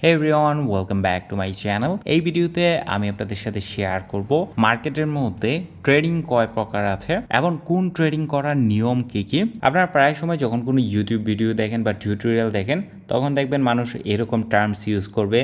Hey everyone, welcome back to my channel. এই ভিডিওতে আমি আপনাদের সাথে শেয়ার করব মার্কেটের মধ্যে ট্রেডিং কয় প্রকার আছে এবং কোন ট্রেডিং করার নিয়ম কি। আপনারা প্রায় সময় যখন কোনো ইউটিউব ভিডিও দেখেন বা টিউটোরিয়াল দেখেন তখন দেখবেন মানুষ এরকম টার্মস ইউজ করবে: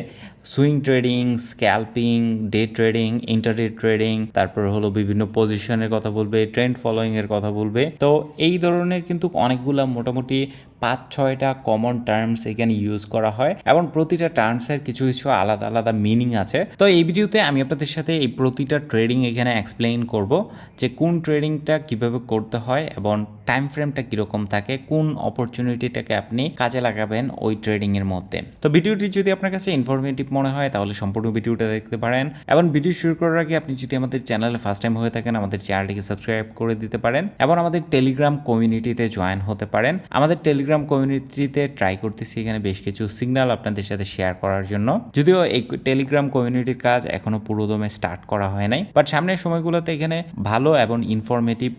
swing trading, scalping, day trading, intraday trading, তারপর হলো বিভিন্ন পজিশনের কথা বলবে, ট্রেন্ড ফলোয়িং এর কথা বলবে। তো এই ধরনের কিন্তু অনেকগুলা মোটামুটি 5-6টা কমন টার্মস এখানে ইউজ করা হয় এবং প্রতিটা টার্মসের কিছু কিছু আলাদা আলাদা মিনিং আছে। তো এই ভিডিওতে আমি আপনাদের সাথে এই প্রতিটা ট্রেডিং এখানে এক্সপ্লেইন করব যে কোন ট্রেডিংটা কিভাবে করতে হয় এবং টাইম ফ্রেমটা কীরকম থাকে, কোন অপরচুনিটিটাকে আপনি কাজে লাগাবেন ওই ট্রেডিংয়ের মধ্যে। তো ভিডিওটি যদি আপনার কাছে ইনফরমেটিভ মনে হয় তাহলে সম্পূর্ণ ভিডিওটা দেখতে পারেন এবং ভিডিও শুরু করার আগে আপনি যদি আমাদের চ্যানেলে ফার্স্ট টাইম হয়ে থাকেন আমাদের চ্যানেলটিকে সাবস্ক্রাইব করে দিতে পারেন এবং আমাদের টেলিগ্রাম কমিউনিটিতে জয়েন হতে পারেন। আমাদের টেলিগ্রাম কমিউনিটিতে ট্রাই করতেছি এখানে বেশ কিছু সিগন্যাল আপনাদের সাথে শেয়ার করার জন্য, যদিও এই টেলিগ্রাম কমিউনিটির কাজ এখনো পুরোদমে স্টার্ট করা হয় নাই, বাট সামনের সময়গুলোতে এখানে ভালো এবং ইনফরমেটিভ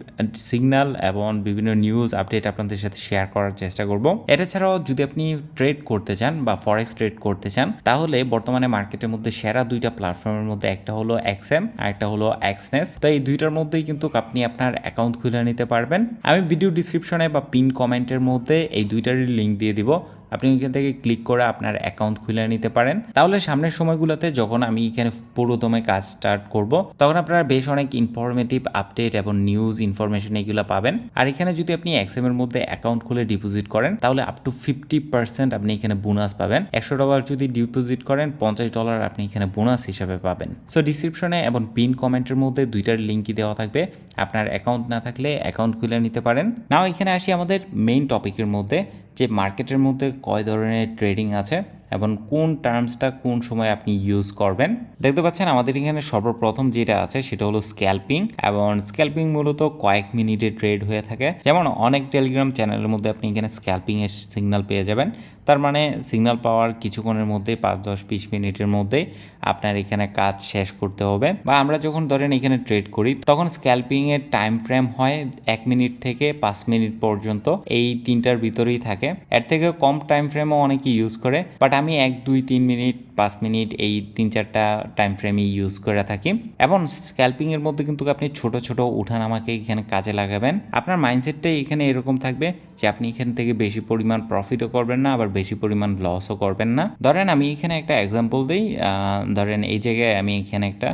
সিগন্যাল এবং বিভিন্ন নিউজ আপডেট আপনাদের সাথে শেয়ার করার চেষ্টা করব। এটা ছাড়াও যদি আপনি ট্রেড করতে চান বা ফরেক্স ট্রেড করতে চান তাহলে বর্তমানে মার্কেটের মধ্যে সেরা দুইটা প্ল্যাটফর্মের মধ্যে একটা হলো এক্সএম আর একটা হলো এক্সনেস। তো এই দুইটার মধ্যেই কিন্তু আপনি আপনার অ্যাকাউন্ট খুলে নিতে পারবেন। আমি ভিডিও ডিসক্রিপশনে বা পিন কমেন্টের মধ্যে এই দুইটারই লিঙ্ক দিয়ে দিব, আপনি এখান থেকে ক্লিক করে আপনার অ্যাকাউন্ট খুলে নিতে পারেন। তাহলে সামনের সময়গুলোতে যখন আমি এখানে পুরোদমে কাজ স্টার্ট করব তখন আপনারা বেশ অনেক ইনফরমেটিভ আপডেট এবং নিউজ ইনফরমেশন এগুলো পাবেন। আর এখানে যদি আপনি এক্সএম এর মধ্যে অ্যাকাউন্ট খুলে ডিপোজিট করেন তাহলে আপ টু 50% আপনি এখানে বোনাস পাবেন। $100 যদি ডিপোজিট করেন $50 আপনি এখানে বোনাস হিসাবে পাবেন। সো ডিসক্রিপশনে এবং পিন কমেন্টের মধ্যে দুইটার লিঙ্কই দেওয়া থাকবে, আপনার অ্যাকাউন্ট না থাকলে অ্যাকাউন্ট খুলে নিতে পারেন। নাও এখানে আসি আমাদের মেইন টপিকের মধ্যে, যে মার্কেটের মধ্যে কয় ধরনের ট্রেডিং আছে এবং কোন টার্মসটা কোন সময় আপনি ইউজ করবেন। দেখতে পাচ্ছেন আমাদের এখানে সর্বপ্রথম যেটা আছে সেটা হলো স্ক্যাল্পিং, এবং স্ক্যাল্পিং মূলত কয়েক মিনিটে ট্রেড হয়ে থাকে। যেমন অনেক টেলিগ্রাম চ্যানেলের মধ্যে আপনি এখানে স্ক্যাল্পিংয়ের সিগন্যাল পেয়ে যাবেন, তার মানে সিগন্যাল পাওয়ার কিছুক্ষণের মধ্যে 5-10-20 মিনিটের মধ্যেই আপনার এখানে কাজ শেষ করতে হবে। বা আমরা যখন ধরেন এখানে ট্রেড করি তখন স্ক্যাল্পিংয়ের টাইম ফ্রেম হয় 1 মিনিট থেকে 5 মিনিট পর্যন্ত, এই তিনটার ভিতরেই থাকে। এর থেকে কম টাইম ফ্রেমও অনেকে ইউজ করে, বাট আমি 1-2-3 মিনিট 5 মিনিট এই 3-4টা টাইম ফ্রেমই ইউজ করে থাকি। এবং স্ক্যাল্পিংয়ের মধ্যে কিন্তু আপনি ছোট ছোট উঠানামাকে এখানে কাজে লাগাবেন। আপনার মাইন্ডসেটটাই এখানে এরকম থাকবে যে আপনি এখান থেকে বেশি পরিমাণ প্রফিটও করবেন না আবার বেশি পরিমাণ লসও করবেন না। ধরেন আমি এখানে একটা এক্সাম্পল দিই, ধরেন এই জায়গায় আমি এখানে একটা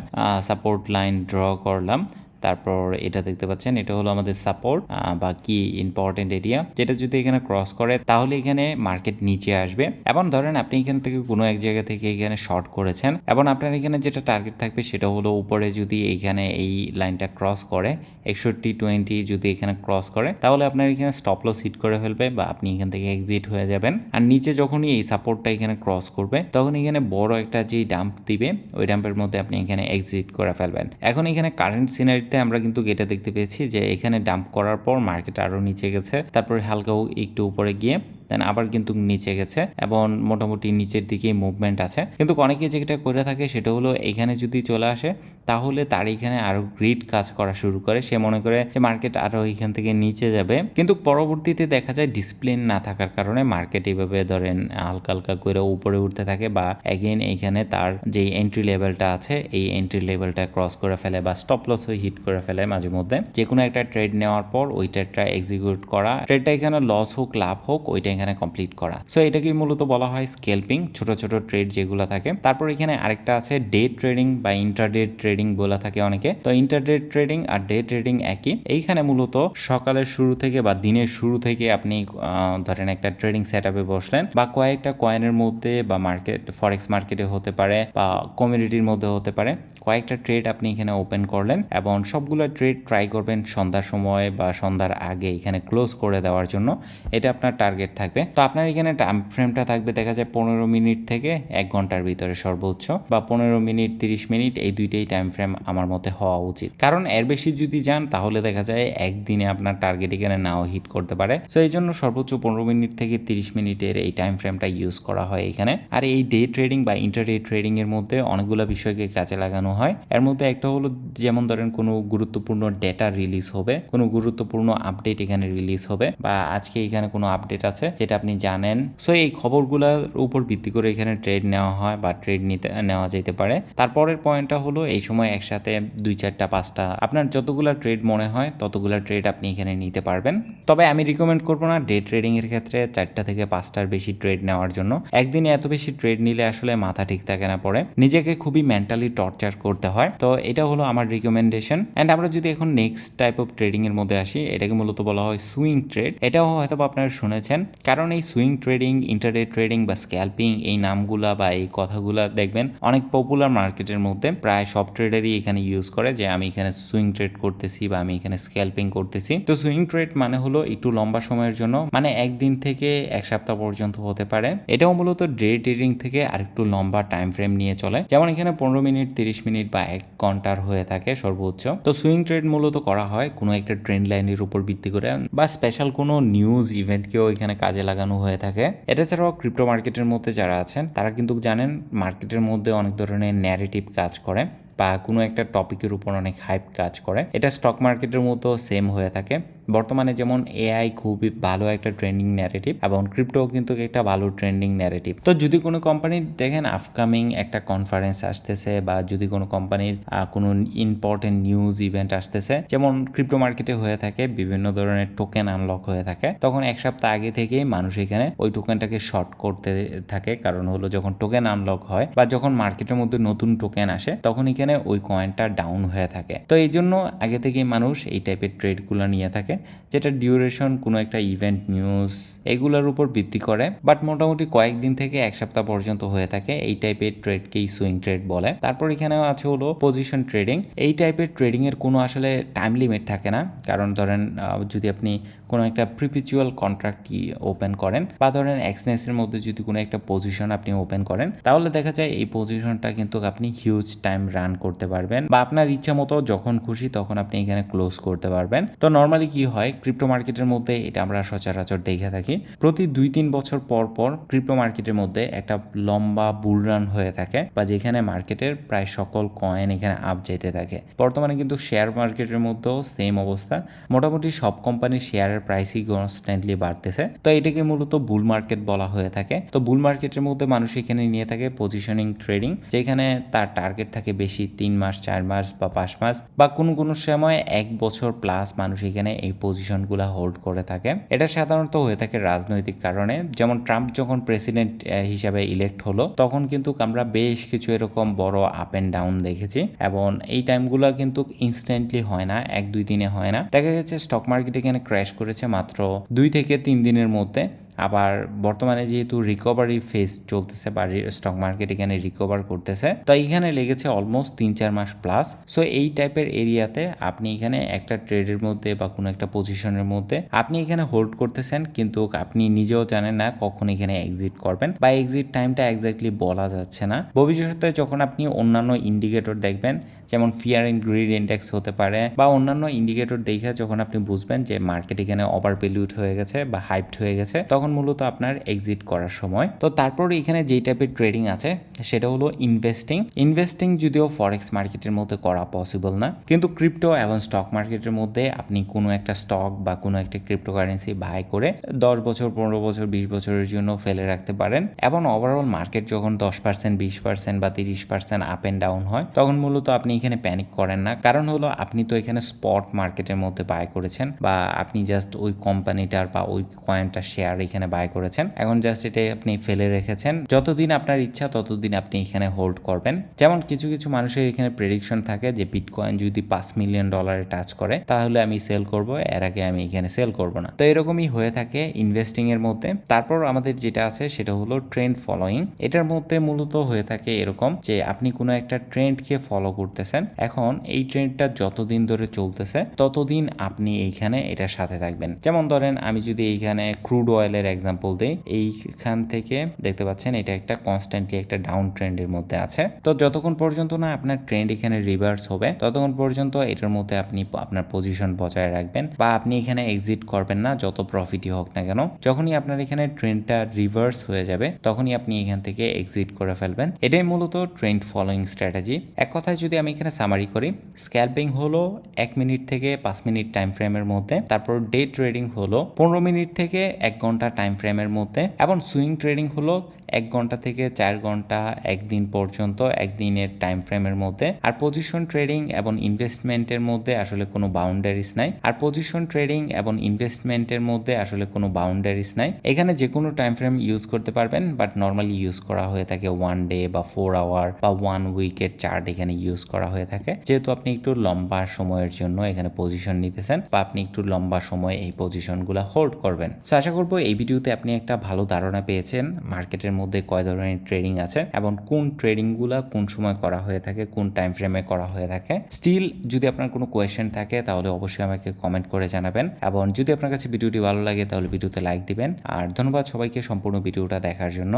সাপোর্ট লাইন ড্র করলাম, তারপর এটা দেখতে পাচ্ছেন এটা হলো আমাদের সাপোর্ট বা কি ইম্পর্টেন্ট এরিয়া, যেটা যদি এখানে ক্রস করে তাহলে এখানে মার্কেট নিচে আসবে। এবং ধরেন আপনি এখান থেকে কোনো এক জায়গা থেকে এখানে শর্ট করেছেন এবং আপনার এখানে যেটা টার্গেট থাকবে সেটা হলো উপরে যদি এইখানে এই লাইনটা ক্রস করে 61-20 যদি এখানে ক্রস করে তাহলে আপনার এখানে স্টপ লস হিট করে ফেলবে বা আপনি এখান থেকে এক্সিট হয়ে যাবেন। আর নিচে যখনই এই সাপোর্টটা এখানে ক্রস করবে তখন এখানে বড় একটা যে ডাম্প দিবে ওই ডাম্পের মধ্যে আপনি এখানে এক্সিট করে ফেলবেন। এখন এখানে কারেন্ট সিনারিতে আমরা কিন্তু এটা দেখতে পেয়েছি যে এখানে ডাম্প করার পর মার্কেট আরও নিচে গেছে, তারপরে হালকাও একটু উপরে গিয়ে দেন আবার কিন্তু নিচে গেছে এবং মোটামুটি নিচের দিকেই মুভমেন্ট আছে। কিন্তু অনেকে যেটা করে থাকে সেটা হলো এখানে যদি চলে আসে তাহলে তার এখানে আরও গ্রিড কাজ করা শুরু করে, সে মনে করে যে মার্কেট আরও এখান থেকে নিচে যাবে, কিন্তু পরবর্তীতে দেখা যায় ডিসিপ্লিন না থাকার কারণে মার্কেট এইভাবে ধরেন হালকা হালকা করে উপরে উঠতে থাকে বা এগেইন এইখানে তার যে এন্ট্রি লেভেলটা আছে এই এন্ট্রি লেভেলটা ক্রস করে ফেলে বা স্টপ লস হয়ে হিট করে ফেলে। মাঝে মধ্যে যে কোনো একটা ট্রেড নেওয়ার পর ওই ট্রেডটা এক্সিকিউট করা, ট্রেডটা এখানে লস হোক লাভ হোক ওইটা এখানে কমপ্লিট করা। সো এটাকে মূলত বলা হয় স্ক্যাল্পিং, ছোট ছোট ট্রেড যেগুলো থাকে। তারপর এখানে আরেকটা আছে ডে ট্রেডিং বা ইন্টারডে ট্রেডিং বলা থাকে অনেকে। তো ইন্টারডে ট্রেডিং আর ডে ট্রেডিং একই। এইখানে মূলত সকালের শুরু থেকে বা দিনের শুরু থেকে আপনি ধরেন একটা ট্রেডিং সেট আপে বসলেন বা কয়েকটা কয়েনের মধ্যে বা মার্কেট ফরেক্স মার্কেটে হতে পারে বা কমিউনিটির মধ্যে হতে পারে কয়েকটা ট্রেড আপনি এখানে ওপেন করলেন এবং সবগুলো ট্রেড ট্রাই করবেন সন্ধ্যার সময় বা সন্ধ্যার আগে এখানে ক্লোজ করে দেওয়ার জন্য, এটা আপনার টার্গেট থাকবে। তো আপনার এখানে টাইম ফ্রেমটা থাকবে দেখা যায় 15 মিনিট থেকে 1 ঘন্টার ভিতরে সর্বোচ্চ, বা 15 মিনিট 30 মিনিট এই দুইটাই টাইম ফ্রেম আমার মতে হওয়া উচিত। কারণ এর বেশি যদি যান তাহলে দেখা যায় একদিনে আপনার টার্গেট এখানে নাও হিট করতে পারে। সো এই জন্য সর্বোচ্চ 15 মিনিট থেকে 30 মিনিটের এই টাইম ফ্রেমটা ইউজ করা হয় এখানে। আর এই ডে ট্রেডিং বা ইন্টারডে ট্রেডিং এর মধ্যে অনেকগুলো বিষয়কে কাজে লাগানো হয়। এর মধ্যে একটা হলো যেমন ধরেন কোনো গুরুত্বপূর্ণ ডেটা রিলিজ হবে, কোনো গুরুত্বপূর্ণ আপডেট এখানে রিলিজ হবে, বা আজকে এখানে কোনো আপডেট আছে যেটা আপনি জানেন। সো এই খবরগুলোর উপর ভিত্তি করে এখানে ট্রেড নেওয়া হয় বা ট্রেড নেওয়া যেতে পারে। তারপরের পয়েন্টটা হলো এই সময় একসাথে 2-4-5টা আপনার যতগুলা ট্রেড মনে হয় ততগুলা ট্রেড আপনি এখানে নিতে পারবেন। তবে আমি রিকমেন্ড করবো না ডে ট্রেডিং এর ক্ষেত্রে 4টা থেকে 5টার বেশি ট্রেড নেওয়ার জন্য। একদিনে এত বেশি ট্রেড নিলে আসলে মাথা ঠিক থাকে না, পরে নিজেকে খুবই মেন্টালি টর্চার করতে হয়। তো এটা হলো আমার রিকমেন্ডেশন। অ্যান্ড আমরা যদি এখন নেক্সট টাইপ অফ ট্রেডিং এর মধ্যে আসি, এটাকে মূলত বলা হয় সুইং ট্রেড। এটাও হয়তো আপনারা শুনেছেন, কারণ এই সুইং ট্রেডিং, ইন্টারডে ট্রেডিং বা স্ক্যাল্পিং, এই নামগুলা বা এই কথাগুলা দেখবেন অনেক পপুলার মার্কেটের মধ্যে। প্রায় সব ট্রেডারই এখানে ইউজ করে যে আমি এখানে সুইং ট্রেড করতেছি বা আমি এখানে স্ক্যাল্পিং করতেছি। তো সুইং ট্রেড মানে হলো একটু লম্বা সময়ের জন্য, মানে একদিন থেকে এক সপ্তাহ পর্যন্ত হতে পারে। এটাও মূলত ডে ট্রেডিং থেকে আরেকটু লম্বা টাইম ফ্রেম নিয়ে চলে, যেমন এখানে 15 মিনিট, 30 মিনিট বা 1 ঘন্টার হয়ে থাকে সর্বোচ্চ। তো সুইং ট্রেড মূলত করা হয় কোনো একটা ট্রেন্ড লাইনের উপর ভিত্তি করে বা স্পেশাল কোনো নিউজ ইভেন্টকেও এখানে কাজে লাগানো হয়ে থাকে। এটা ছাড়াও ক্রিপ্টো মার্কেটের মধ্যে যারা আছেন তারা কিন্তু জানেন মার্কেটের মধ্যে অনেক ধরনের ন্যারেটিভ কাজ করে বা কোনো একটা টপিকের উপর অনেক হাইপ কাজ করে। এটা স্টক মার্কেটের মতো সেম হয়ে থাকে। বর্তমানে যেমন এআই খুবই ভালো একটা ট্রেন্ডিং ন্যারেটিভ, এবং ক্রিপ্টোও কিন্তু একটা ভালো ট্রেন্ডিং ন্যারেটিভ। তো যদি কোনো কোম্পানির দেখেন আপকামিং একটা কনফারেন্স আসতেছে বা যদি কোনো কোম্পানির কোনো ইম্পর্টেন্ট নিউজ ইভেন্ট আসতেছে, যেমন ক্রিপ্টো মার্কেটে হয়ে থাকে বিভিন্ন ধরনের টোকেন আনলক হয়ে থাকে, তখন এক সপ্তাহ আগে থেকেই মানুষ এখানে ওই টোকেনটাকে শর্ট করতে থাকে। কারণ হলো যখন টোকেন আনলক হয় বা যখন মার্কেটের মধ্যে নতুন টোকেন আসে তখন এখানে ওই কয়েনটা ডাউন হয়ে থাকে। তো এই জন্য আগে থেকেই মানুষ এই টাইপের ট্রেডগুলো নিয়ে থাকে, যেটা ডিউরেশন কোনো একটা ইভেন্ট নিউজ এগুলোর উপর ভিত্তি করে, বাট মোটামুটি কয়েকদিন থেকে এক সপ্তাহ পর্যন্ত হয়ে থাকে। এই টাইপের ট্রেডকেই সুইং ট্রেড বলে। তারপর এখানে আছে হলো পজিশন ট্রেডিং। এই টাইপের ট্রেডিং এর কোনো আসলে টাইম লিমিট থাকে না, কারণ ধরেন যদি আপনি কোনো একটা প্রিপিচুয়াল কন্ট্রাক্ট ওপেন করেন বা ধরেন এক্সনেসের মধ্যে যদি কোনো একটা পজিশন আপনি ওপেন করেন, তাহলে দেখা যায় এই পজিশনটা কিন্তু আপনি হিউজ টাইম রান করতে পারবেন বা আপনার ইচ্ছা মতো যখন খুশি তখন আপনি এখানে ক্লোজ করতে পারবেন। তো নর্মালি কি হয় ক্রিপ্টো মার্কেটের মধ্যে, এটা আমরা সচরাচর দেখে থাকি, প্রতি 2-3 বছর পর পর ক্রিপ্টো মার্কেটের মধ্যে একটা লম্বা বুল রান হয়ে থাকে বা যেখানে মার্কেটের প্রায় সকল কয়েন এখানে আপ যেতে থাকে। বর্তমানে কিন্তু শেয়ার মার্কেটের মধ্যেও সেম অবস্থা, মোটামুটি সব কোম্পানির শেয়ারের প্রাইসই কনস্ট্যান্টলি বাড়তেছে। তো এটাকে মূলত বুল মার্কেট বলা হয়ে থাকে। তো বুল মার্কেটের মধ্যে মানুষ এখানে নিয়ে থাকে পজিশনিং ট্রেডিং, যেখানে তার টার্গেট থাকে বেশি 3 মাস, 4 মাস বা 5 মাস বা কোনো সময় 1 বছর প্লাস মানুষ এখানে এই পজিশনগুলো হোল্ড করে থাকে। এটা সাধারণত হয়ে থাকে রাজনৈতিক কারণে, যেমন ট্রাম্প যখন প্রেসিডেন্ট হিসাবে ইলেক্ট হলো তখন কিন্তু আমরা বেশ কিছু এরকম বড় আপ অ্যান্ড ডাউন দেখেছি, এবং এই টাইমগুলো কিন্তু ইনস্ট্যান্টলি হয় না, 1-2 দিনে হয় না। দেখা গেছে স্টক মার্কেট এখানে ক্র্যাশ করেছে মাত্র 2 থেকে 3 দিনের মধ্যে। আবার বর্তমানে যেহেতু রিকভারি ফেজ চলতেছে বা স্টক মার্কেট এখানে রিকভার করতেছে, তো এইখানে লেগেছে অলমোস্ট 3-4 মাস প্লাস। সো এই টাইপের এরিয়াতে আপনি এখানে একটা ট্রেডের মধ্যে বা কোনো একটা পজিশনের মধ্যে আপনি এখানে হোল্ড করতেছেন, কিন্তু আপনি নিজেও জানেন না কখন এখানে এক্সিট করবেন বা এক্সিট টাইমটা এক্স্যাক্টলি বলা যাচ্ছে না। ভবিষ্যতে যখন আপনি অন্যান্য ইন্ডিকেটর দেখবেন, যেমন ফিয়ার অ্যান্ড গ্রিড ইন্ডেক্স হতে পারে বা অন্যান্য ইন্ডিকেটর দেখে যখন আপনি বুঝবেন যে মার্কেট এখানে ওভার ভ্যালুড হয়ে গেছে বা হাইপড হয়ে গেছে, তখন মূলত আপনার এক্সিট করার সময়। তো তারপর এখানে যেই টাইপের ট্রেডিং আছে সেটা হলো ইনভেস্টিং যদিও ফরেক্স মার্কেটের মধ্যে করা পসিবল না, কিন্তু ক্রিপ্টো এবং স্টক মার্কেটের মধ্যে আপনি কোনো একটা স্টক বা কোনো একটা ক্রিপ্টোকারেন্সি বাই করে 10 বছর, 15 বছর, 20 বছরের জন্য ফেলে রাখতে পারেন, এবং ওভারঅল মার্কেট যখন 10%, 20% বা 30% আপ অ্যান্ড ডাউন হয় তখন মূলত আপনি এখানে প্যানিক করেন না। কারণ হলো আপনি তো এখানে স্পট মার্কেটের মধ্যে বাই করেছেন বা আপনি জাস্ট ওই কোম্পানিটার বা ওই কয়েনটার শেয়ার এখানে বাই করেছেন, এখন জাস্ট এটাই আপনি ফেলে রেখেছেন। যতদিন আপনার ইচ্ছা ততদিন আপনি এখানে হোল্ড করবেন। যেমন কিছু মানুষের এখানে প্রেডিকশন থাকে যে বিটকয়েন যদি $5 মিলিয়ন টাচ করে তাহলে আমি সেল করব, এর আগে আমি এখানে সেল করব না। তো এরকমই হয়ে থাকে ইনভেস্টিং এর মধ্যে। তারপর আমাদের যেটা আছে সেটা হলো ট্রেন্ড ফলোয়িং। এটার মধ্যে মূলত হয়ে থাকে এরকম যে আপনি কোনো একটা ট্রেন্ডকে ফলো করতেছেন, এখন এই ট্রেন্ডটা যতদিন ধরে চলতেছে ততদিন আপনি এইখানে এটার সাথে থাকবেন। যেমন ধরেন আমি যদি এইখানে ক্রুড অয়েলের এক্সাম্পল দিই, এইখান থেকে দেখতে পাচ্ছেন এটা একটা কনস্ট্যান্টলি একটা ডাউন ট্রেন্ডের মধ্যে আছে। তো যতক্ষণ পর্যন্ত না আপনার ট্রেন্ড এখানে রিভার্স হবে ততক্ষণ পর্যন্ত এটার মধ্যে আপনি আপনার পজিশন বজায় রাখবেন বা আপনি এখানে এক্সিট করবেন না, যত প্রফিটই হোক না কেন। যখনই আপনার এখানে ট্রেন্ডটা রিভার্স হয়ে যাবে তখনই আপনি এখান থেকে এক্সিট করে ফেলবেন। এটাই মূলত ট্রেন্ড ফলোয়িং স্ট্র্যাটেজি। এক কথায় যদি আমি এখানে সামারি করি, স্ক্যালপিং হলো 1 মিনিট থেকে 5 মিনিট টাইম ফ্রেমের মধ্যে, তারপর ডে ট্রেডিং হলো 15 মিনিট থেকে 1 ঘন্টা টাইম ফ্রেমের মধ্যে, এবং সুইং ট্রেডিং হলো 1 ঘন্টা থেকে 4 ঘন্টা, একদিন পর্যন্ত, একদিনের টাইম ফ্রেমের মধ্যে। আর পজিশন ট্রেডিং এবং ইনভেস্টমেন্টের মধ্যে আসলে কোনো বাউন্ডারিজ নাই। আর পজিশন ট্রেডিং এবং ইনভেস্টমেন্টের মধ্যে আসলে কোনো বাউন্ডারিজ নাই। এখানে যে কোনো টাইম ফ্রেম ইউজ করতে পারবেন, বাট নর্মালি ইউজ করা হয়ে থাকে 1 ডে বা 4 আওয়ার বা 1 উইকের চার্ট এখানে ইউজ করা হয়ে থাকে, যেহেতু আপনি একটু লম্বা সময়ের জন্য এখানে পজিশন নিতেছেন বা আপনি একটু লম্বা সময় এই পজিশনগুলো হোল্ড করবেন। সো আশা করবো এই ভিডিওতে আপনি একটা ভালো ধারণা পেয়েছেন মার্কেটের মধ্যে কয় ধরনের ট্রেডিং আছে এবং কোন ট্রেডিংগুলো কোন সময় করা হয়ে থাকে, কোন টাইম ফ্রেমে করা হয়ে থাকে। স্টিল যদি আপনার কোনো কোয়েশ্চেন থাকে তাহলে অবশ্যই আমাকে কমেন্ট করে জানাবেন, এবং যদি আপনার কাছে ভিডিওটি ভালো লাগে তাহলে ভিডিওতে লাইক দিবেন। আর ধন্যবাদ সবাইকে সম্পূর্ণ ভিডিওটা দেখার জন্য।